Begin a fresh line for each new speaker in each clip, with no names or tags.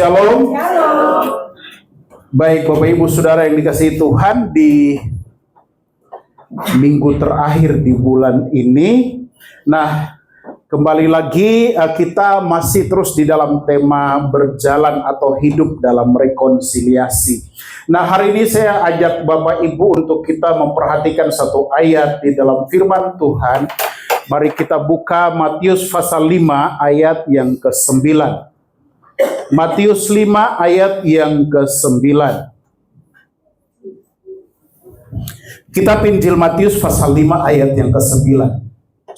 Shalom. Baik Bapak Ibu Saudara yang dikasihi Tuhan, di minggu terakhir di bulan ini, kembali lagi kita masih terus di dalam tema berjalan atau hidup dalam rekonsiliasi. Hari ini saya ajak Bapak Ibu untuk kita memperhatikan satu ayat di dalam firman Tuhan. Mari kita buka Matius pasal 5 ayat yang ke-9. Matius 5 ayat yang ke-9. Kitab Injil Matius pasal 5 ayat yang ke-9.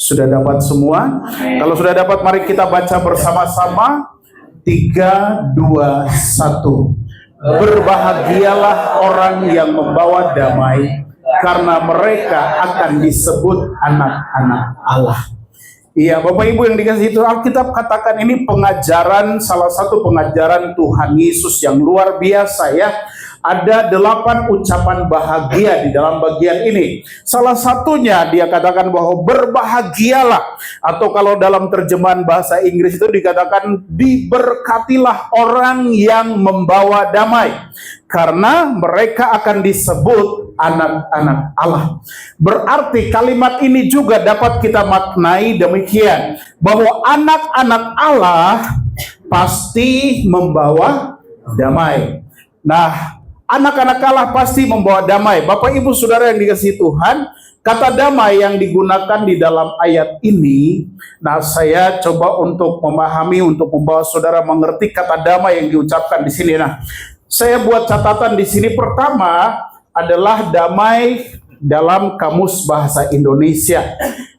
Sudah dapat semua? Kalau sudah dapat, mari kita baca bersama-sama. 3, 2, 1. Berbahagialah orang yang membawa damai, karena mereka akan disebut anak-anak Allah. Iya, Bapak Ibu yang dikasihi Tuhan, Alkitab katakan ini pengajaran, salah satu pengajaran Tuhan Yesus yang luar biasa ya. Ada 8 ucapan bahagia di dalam bagian ini. Salah satunya dia katakan bahwa berbahagialah, atau kalau dalam terjemahan bahasa Inggris itu dikatakan diberkatilah orang yang membawa damai, karena mereka akan disebut anak-anak Allah. Berarti kalimat ini juga dapat kita maknai demikian, bahwa anak-anak Allah pasti membawa damai. Anak-anak Allah pasti membawa damai. Bapak Ibu Saudara yang dikasihi Tuhan, kata damai yang digunakan di dalam ayat ini, saya coba untuk memahami, untuk membawa saudara mengerti kata damai yang diucapkan di sini. Saya buat catatan di sini. Pertama adalah damai dalam Kamus Bahasa Indonesia.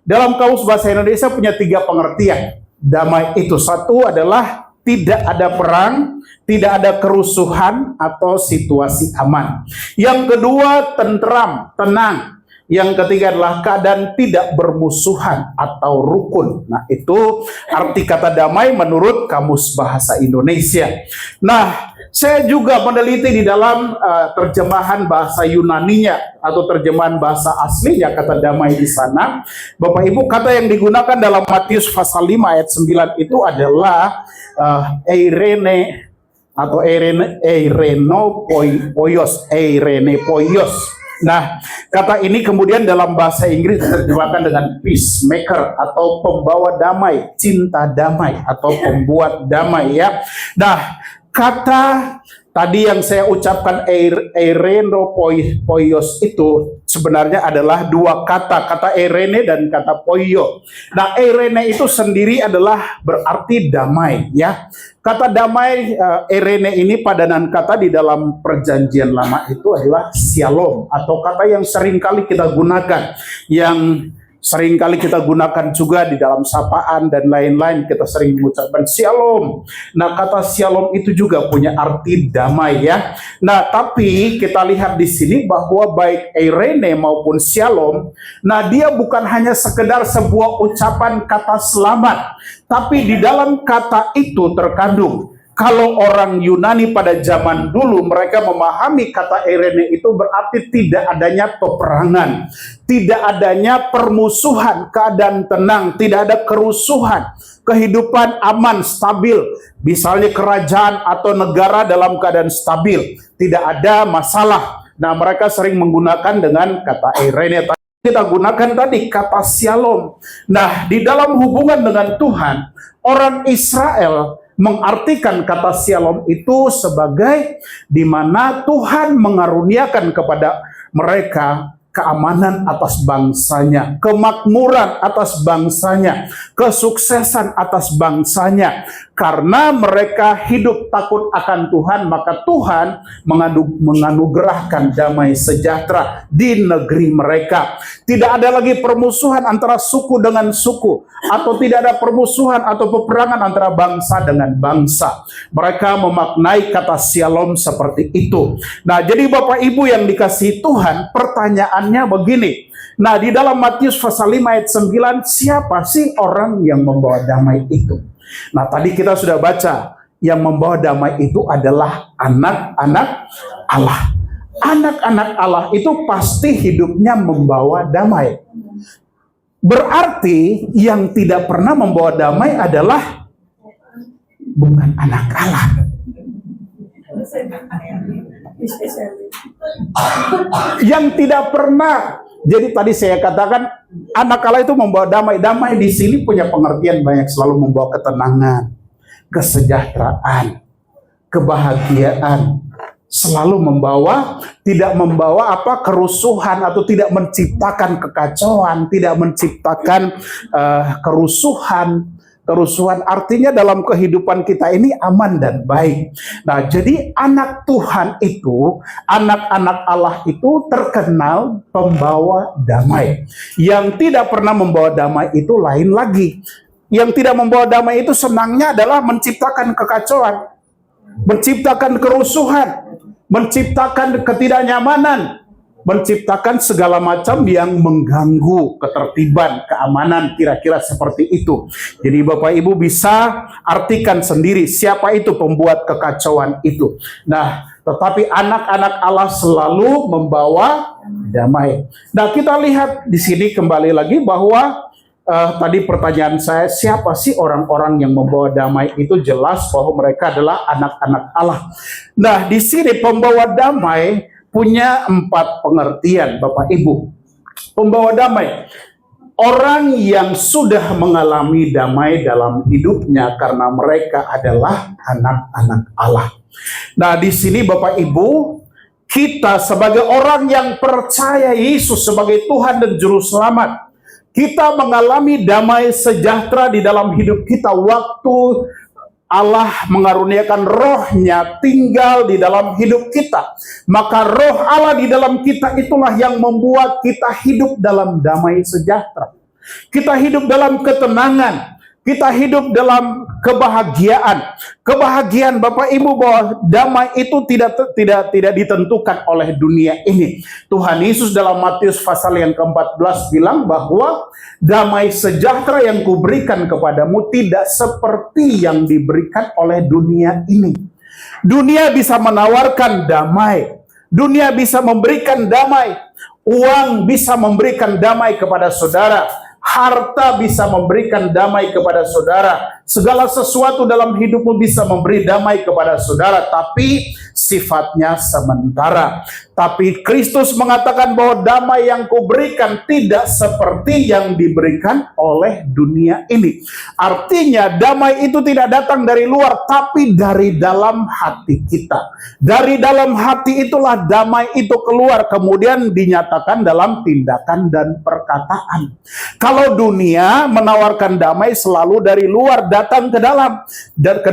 Dalam Kamus Bahasa Indonesia punya 3 pengertian. Damai itu, satu adalah tidak ada perang, tidak ada kerusuhan atau situasi aman. Yang kedua, tentram, tenang. Yang ketiga adalah keadaan tidak bermusuhan atau rukun. Itu arti kata damai menurut Kamus Bahasa Indonesia. Saya juga meneliti di dalam terjemahan bahasa Yunaninya atau terjemahan bahasa aslinya kata damai di sana. Bapak Ibu, kata yang digunakan dalam Matius pasal 5 ayat 9 itu adalah eirene atau eirenepoios. Kata ini kemudian dalam bahasa Inggris diterjemahkan dengan peacemaker atau pembawa damai, cinta damai atau pembuat damai ya. Kata tadi yang saya ucapkan eirenepoios itu sebenarnya adalah 2 kata eirene dan kata poio. Eirene itu sendiri adalah berarti damai ya. Kata damai eirene ini padanan kata di dalam Perjanjian Lama itu adalah shalom, atau kata yang seringkali kita gunakan, yang seringkali kita gunakan juga di dalam sapaan dan lain-lain, kita sering mengucapkan shalom. Kata shalom itu juga punya arti damai ya. Tapi kita lihat di sini bahwa baik eirene maupun shalom, dia bukan hanya sekedar sebuah ucapan kata selamat, tapi di dalam kata itu terkandung, kalau orang Yunani pada zaman dulu mereka memahami kata eirene itu berarti tidak adanya peperangan, tidak adanya permusuhan, keadaan tenang, tidak ada kerusuhan, kehidupan aman, stabil. Misalnya kerajaan atau negara dalam keadaan stabil, tidak ada masalah. Mereka sering menggunakan dengan kata eirene. Kita gunakan tadi kata shalom. Di dalam hubungan dengan Tuhan, orang Israel mengartikan kata shalom itu sebagai di mana Tuhan mengaruniakan kepada mereka keamanan atas bangsanya, kemakmuran atas bangsanya, kesuksesan atas bangsanya. Karena mereka hidup takut akan Tuhan, maka Tuhan menganugerahkan damai sejahtera di negeri mereka. Tidak ada lagi permusuhan antara suku dengan suku, atau tidak ada permusuhan atau peperangan antara bangsa dengan bangsa. Mereka memaknai kata shalom seperti itu. Jadi Bapak Ibu yang dikasihi Tuhan, pertanyaannya begini. Di dalam Matius pasal 5 ayat 9, siapa sih orang yang membawa damai itu? Tadi kita sudah baca, yang membawa damai itu adalah anak-anak Allah. Anak-anak Allah itu pasti hidupnya membawa damai. Berarti yang tidak pernah membawa damai adalah bukan anak Allah. Yang tidak pernah. Jadi tadi saya katakan anak Allah itu membawa damai. Damai di sini punya pengertian banyak, selalu membawa ketenangan, kesejahteraan, kebahagiaan. Selalu membawa, tidak membawa kerusuhan atau tidak menciptakan kekacauan, tidak menciptakan kerusuhan. Kerusuhan artinya dalam kehidupan kita ini aman dan baik. Nah, jadi anak Tuhan itu, anak-anak Allah itu terkenal pembawa damai. Yang tidak pernah membawa damai itu lain lagi. Yang tidak membawa damai itu senangnya adalah menciptakan kekacauan, menciptakan kerusuhan, menciptakan ketidaknyamanan, menciptakan segala macam yang mengganggu ketertiban, keamanan, kira-kira seperti itu. Jadi Bapak Ibu bisa artikan sendiri siapa itu pembuat kekacauan itu. Nah, tetapi anak-anak Allah selalu membawa damai. Nah, kita lihat di sini kembali lagi bahwa tadi pertanyaan saya, siapa sih orang-orang yang membawa damai itu? Jelas bahwa mereka adalah anak-anak Allah. Nah, di sini pembawa damai punya 4 pengertian, Bapak Ibu. Pembawa damai, orang yang sudah mengalami damai dalam hidupnya karena mereka adalah anak-anak Allah. Nah, di sini Bapak Ibu, kita sebagai orang yang percaya Yesus sebagai Tuhan dan Juru Selamat, kita mengalami damai sejahtera di dalam hidup kita waktu Allah mengaruniakan rohnya tinggal di dalam hidup kita. Maka roh Allah di dalam kita itulah yang membuat kita hidup dalam damai sejahtera. Kita hidup dalam ketenangan. Kita hidup dalam kebahagiaan. Kebahagiaan Bapak Ibu, bahwa damai itu tidak ditentukan oleh dunia ini. Tuhan Yesus dalam Matius pasal yang ke-14 bilang bahwa damai sejahtera yang kuberikan kepadamu tidak seperti yang diberikan oleh dunia ini. Dunia bisa menawarkan damai. Dunia bisa memberikan damai. Uang bisa memberikan damai kepada saudara. Harta bisa memberikan damai kepada saudara. Segala sesuatu dalam hidupmu bisa memberi damai kepada saudara, tapi sifatnya sementara. Tapi Kristus mengatakan bahwa damai yang kuberikan tidak seperti yang diberikan oleh dunia ini. Artinya damai itu tidak datang dari luar, tapi dari dalam hati kita. Dari dalam hati itulah damai itu keluar, kemudian dinyatakan dalam tindakan dan perkataan. Kalau dunia menawarkan damai selalu dari luar datang ke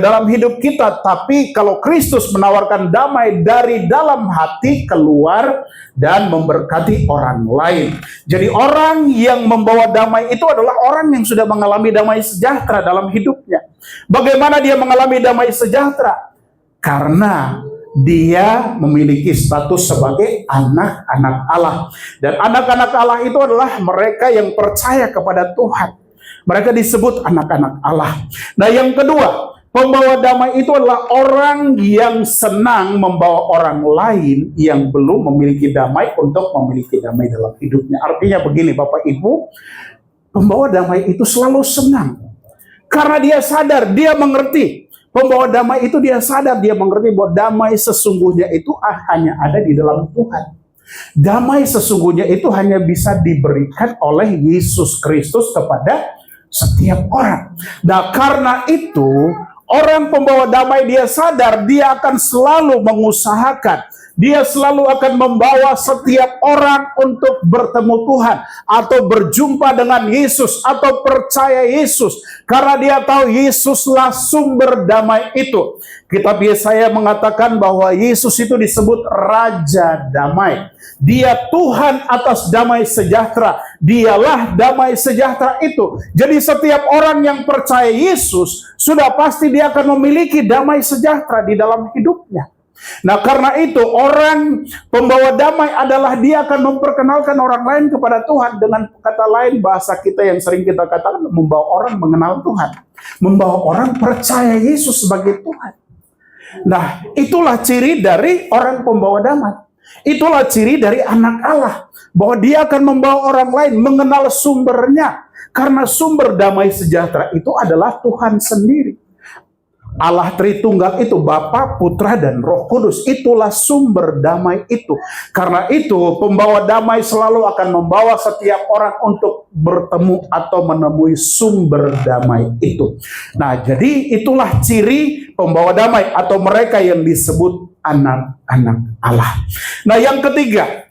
dalam hidup kita, tapi kalau Kristus menawarkan damai dari dalam hati keluar dan memberkati orang lain. Jadi orang yang membawa damai itu adalah orang yang sudah mengalami damai sejahtera dalam hidupnya. Bagaimana dia mengalami damai sejahtera? Karena dia memiliki status sebagai anak-anak Allah. Dan anak-anak Allah itu adalah mereka yang percaya kepada Tuhan. Mereka disebut anak-anak Allah. Nah, yang kedua, pembawa damai itu adalah orang yang senang membawa orang lain yang belum memiliki damai untuk memiliki damai dalam hidupnya. Artinya begini Bapak Ibu, pembawa damai itu selalu senang. Karena dia sadar, dia mengerti. Pembawa damai itu dia sadar, dia mengerti bahwa damai sesungguhnya itu hanya ada di dalam Tuhan. Damai sesungguhnya itu hanya bisa diberikan oleh Yesus Kristus kepada setiap orang. Nah, karena itu orang pembawa damai dia sadar dia akan selalu mengusahakan, dia selalu akan membawa setiap orang untuk bertemu Tuhan atau berjumpa dengan Yesus atau percaya Yesus, karena dia tahu Yesuslah sumber damai itu. Kitab Yesaya mengatakan bahwa Yesus itu disebut Raja Damai. Dia Tuhan atas damai sejahtera. Dialah damai sejahtera itu. Jadi setiap orang yang percaya Yesus sudah pasti dia akan memiliki damai sejahtera di dalam hidupnya. Nah, karena itu orang pembawa damai adalah dia akan memperkenalkan orang lain kepada Tuhan. Dengan kata lain, bahasa kita yang sering kita katakan, membawa orang mengenal Tuhan, membawa orang percaya Yesus sebagai Tuhan. Nah, itulah ciri dari orang pembawa damai. Itulah ciri dari anak Allah, bahwa dia akan membawa orang lain mengenal sumbernya. Karena sumber damai sejahtera itu adalah Tuhan sendiri. Allah Tritunggal itu Bapa, Putra, dan Roh Kudus. Itulah sumber damai itu. Karena itu pembawa damai selalu akan membawa setiap orang untuk bertemu atau menemui sumber damai itu. Nah, jadi itulah ciri pembawa damai atau mereka yang disebut anak-anak Allah. Nah, yang ketiga,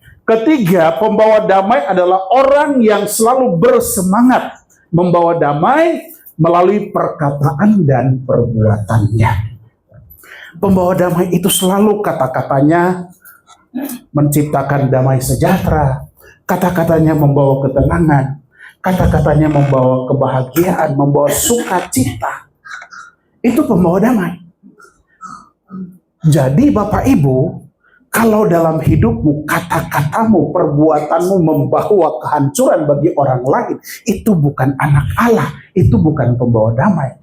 pembawa damai adalah orang yang selalu bersemangat membawa damai melalui perkataan dan perbuatannya. Pembawa damai itu selalu kata-katanya menciptakan damai sejahtera, kata-katanya membawa ketenangan, kata-katanya membawa kebahagiaan, membawa sukacita. Itu pembawa damai. Jadi Bapak Ibu, kalau dalam hidupmu, kata-katamu, perbuatanmu membawa kehancuran bagi orang lain, itu bukan anak Allah, itu bukan pembawa damai.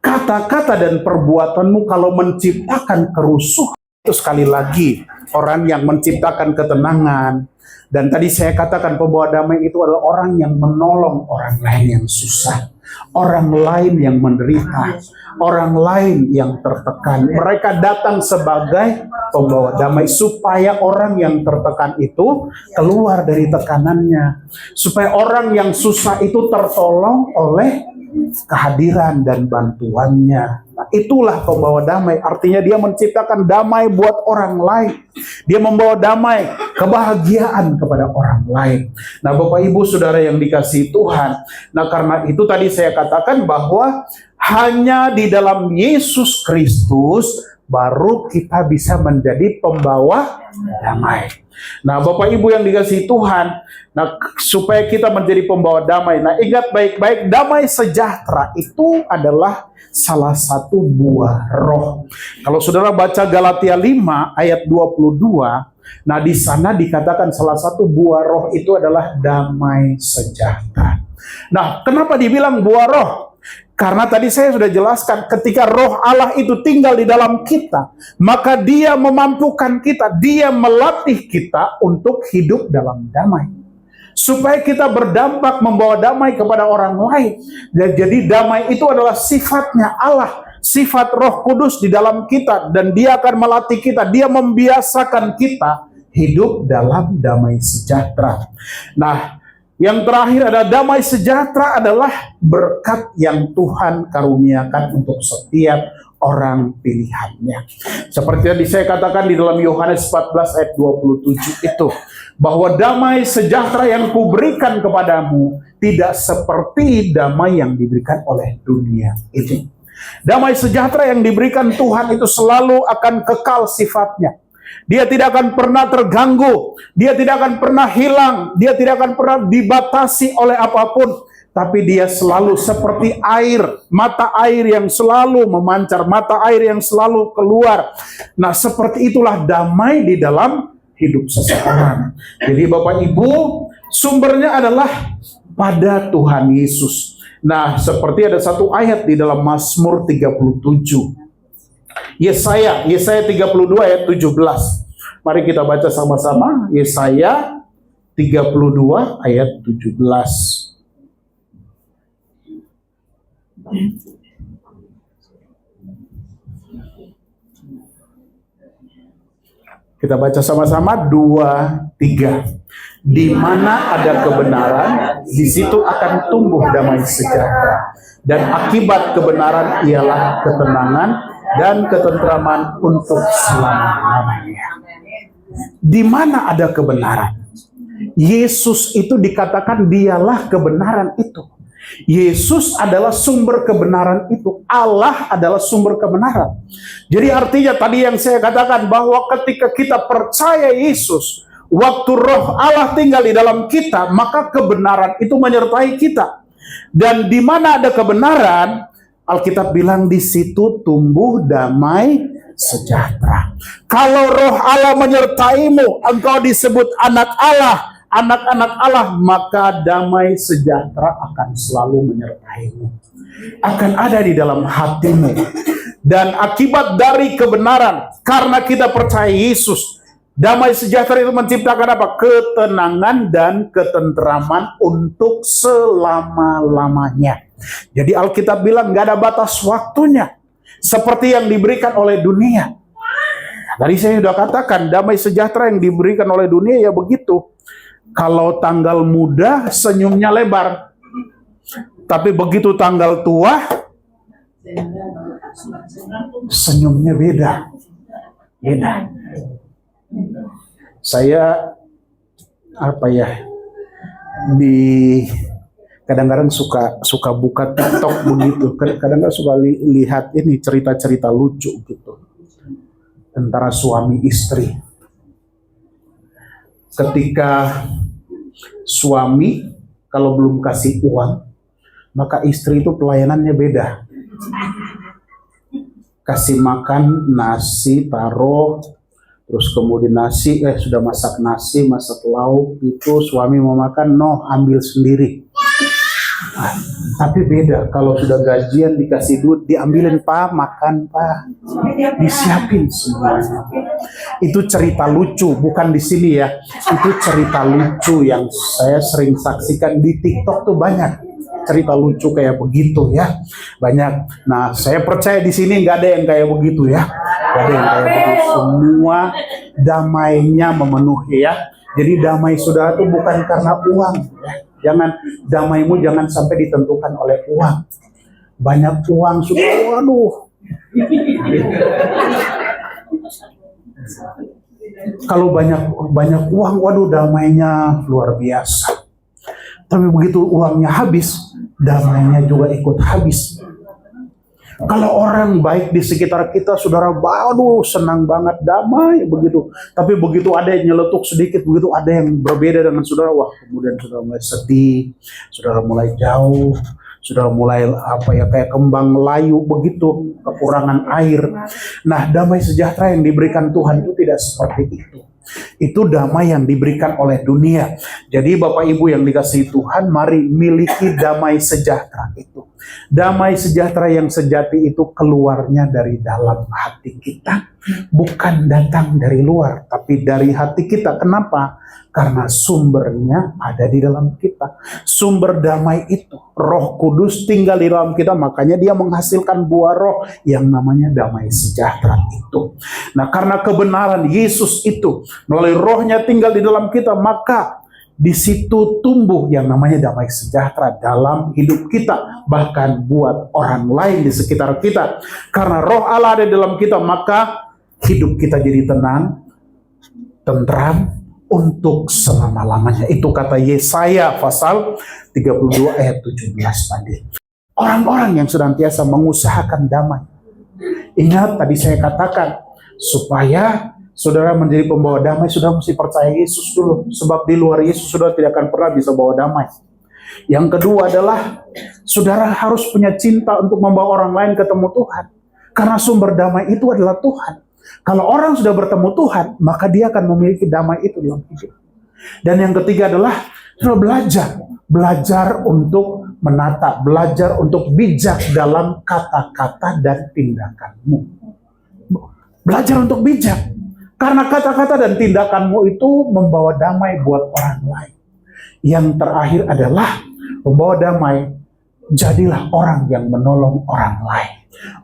Kata-kata dan perbuatanmu kalau menciptakan kerusuhan, itu sekali lagi orang yang menciptakan ketenangan. Dan tadi saya katakan pembawa damai itu adalah orang yang menolong orang lain yang susah, orang lain yang menderita, orang lain yang tertekan. Mereka datang sebagai pembawa damai supaya orang yang tertekan itu keluar dari tekanannya, supaya orang yang susah itu tertolong oleh kehadiran dan bantuannya. Nah, itulah pembawa damai. Artinya dia menciptakan damai buat orang lain. Dia membawa damai, kebahagiaan kepada orang lain. Nah, Bapak Ibu Saudara yang dikasihi Tuhan. Nah, karena itu tadi saya katakan bahwa hanya di dalam Yesus Kristus baru kita bisa menjadi pembawa damai. Nah, Bapak Ibu yang dikasihi Tuhan, nah supaya kita menjadi pembawa damai, nah ingat baik-baik, damai sejahtera itu adalah salah satu buah roh. Kalau saudara baca Galatia 5 ayat 22, nah di sana dikatakan salah satu buah roh itu adalah damai sejahtera. Nah, kenapa dibilang buah roh? Karena tadi saya sudah jelaskan, ketika roh Allah itu tinggal di dalam kita, maka dia memampukan kita, dia melatih kita untuk hidup dalam damai. Supaya kita berdampak membawa damai kepada orang lain. Dan jadi damai itu adalah sifatnya Allah, sifat Roh Kudus di dalam kita. Dan dia akan melatih kita, dia membiasakan kita hidup dalam damai sejahtera. Nah, yang terakhir adalah damai sejahtera adalah berkat yang Tuhan karuniakan untuk setiap orang pilihannya. Seperti yang saya katakan di dalam Yohanes 14 ayat 27 itu, bahwa damai sejahtera yang kuberikan kepadamu tidak seperti damai yang diberikan oleh dunia ini. Damai sejahtera yang diberikan Tuhan itu selalu akan kekal sifatnya. Dia tidak akan pernah terganggu, dia tidak akan pernah hilang, dia tidak akan pernah dibatasi oleh apapun. Tapi dia selalu seperti air, mata air yang selalu memancar, mata air yang selalu keluar. Nah, seperti itulah damai di dalam hidup seseorang. Jadi Bapak Ibu, sumbernya adalah pada Tuhan Yesus. Nah, seperti ada satu ayat di dalam Mazmur 37. Yesaya 32 ayat 17. Mari kita baca sama-sama. Yesaya 32 ayat 17. Kita baca sama-sama 2, 3. Di mana ada kebenaran, di situ akan tumbuh damai sejahtera. Dan akibat kebenaran ialah ketenangan dan ketentraman untuk selama-lamanya. Di mana ada kebenaran? Yesus itu dikatakan dialah kebenaran itu. Yesus adalah sumber kebenaran itu. Allah adalah sumber kebenaran. Jadi artinya tadi yang saya katakan bahwa ketika kita percaya Yesus, waktu roh Allah tinggal di dalam kita, maka kebenaran itu menyertai kita. Dan di mana ada kebenaran, Alkitab bilang di situ tumbuh damai sejahtera. Kalau roh Allah menyertaimu, engkau disebut anak Allah, anak-anak Allah, maka damai sejahtera akan selalu menyertaimu. Akan ada di dalam hatimu. Dan akibat dari kebenaran, karena kita percaya Yesus, damai sejahtera itu menciptakan apa? Ketenangan dan ketenteraman untuk selama-lamanya. Jadi Alkitab bilang gak ada batas waktunya. seperti yang diberikan oleh dunia. Tadi saya sudah katakan, damai sejahtera yang diberikan oleh dunia ya begitu. Kalau tanggal muda, senyumnya lebar. Tapi begitu tanggal tua, senyumnya beda. Saya kadang-kadang suka buka TikTok begitu. Kadang-kadang suka lihat ini cerita-cerita lucu gitu antara suami istri. Ketika suami kalau belum kasih uang, maka istri itu pelayanannya beda. Kasih makan nasi, taruh, terus kemudian sudah masak nasi, masak lauk, itu suami mau makan, no, ambil sendiri. Tapi beda kalau sudah gajian dikasih duit, diambilin Pak, makan Pak, disiapin semuanya. Itu cerita lucu, bukan di sini ya. Itu cerita lucu yang saya sering saksikan di TikTok tuh banyak. Cerita lucu kayak begitu ya, banyak. Nah, saya percaya di sini nggak ada yang kayak begitu ya, nggak ada yang kayak begitu. Semua damainya memenuhi ya. Jadi damai saudara itu bukan karena uang ya. Damaimu jangan sampai ditentukan oleh uang. Banyak uang sudah, waduh. Kalau banyak uang, waduh damainya luar biasa. Tapi begitu uangnya habis, damainya juga ikut habis. Kalau orang baik di sekitar kita, saudara, waduh senang banget, damai begitu. Tapi begitu ada yang nyeletuk sedikit, begitu ada yang berbeda dengan saudara, wah kemudian saudara mulai sedih, saudara mulai jauh, saudara mulai kayak kembang layu begitu, kekurangan air. Nah, damai sejahtera yang diberikan Tuhan itu tidak seperti itu. Itu damai yang diberikan oleh dunia. Jadi Bapak Ibu yang dikasihi Tuhan, mari miliki damai sejahtera itu. Damai sejahtera yang sejati itu keluarnya dari dalam hati kita. Bukan datang dari luar, tapi dari hati kita. Kenapa? Karena sumbernya ada di dalam kita. Sumber damai itu, Roh Kudus tinggal di dalam kita, makanya dia menghasilkan buah roh yang namanya damai sejahtera itu. Nah, karena kebenaran Yesus itu melalui rohnya tinggal di dalam kita, maka di situ tumbuh yang namanya damai sejahtera dalam hidup kita, bahkan buat orang lain di sekitar kita. Karena roh Allah ada di dalam kita, maka hidup kita jadi tenang, tentram, untuk selama-lamanya. Itu kata Yesaya pasal 32 ayat 17 tadi. Orang-orang yang senantiasa mengusahakan damai. Ingat tadi saya katakan, supaya saudara menjadi pembawa damai, saudara mesti percaya Yesus dulu. Sebab di luar Yesus, saudara tidak akan pernah bisa bawa damai. Yang kedua adalah, saudara harus punya cinta untuk membawa orang lain ketemu Tuhan. Karena sumber damai itu adalah Tuhan. Kalau orang sudah bertemu Tuhan, maka dia akan memiliki damai itu dalam hidup. Dan yang ketiga adalah, saudara belajar untuk menata, belajar untuk bijak dalam kata-kata dan tindakanmu. Belajar untuk bijak. Karena kata-kata dan tindakanmu itu membawa damai buat orang lain. Yang terakhir adalah membawa damai, jadilah orang yang menolong orang lain.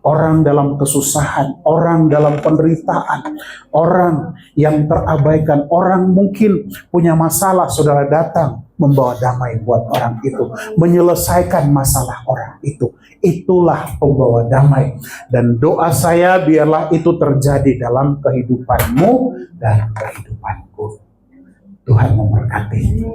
Orang dalam kesusahan, orang dalam penderitaan, orang yang terabaikan, orang mungkin punya masalah, saudara datang membawa damai buat orang itu, menyelesaikan masalah orang itu. Itulah pembawa damai. Dan doa saya biarlah itu terjadi dalam kehidupanmu dan kehidupanku. Tuhan memberkati.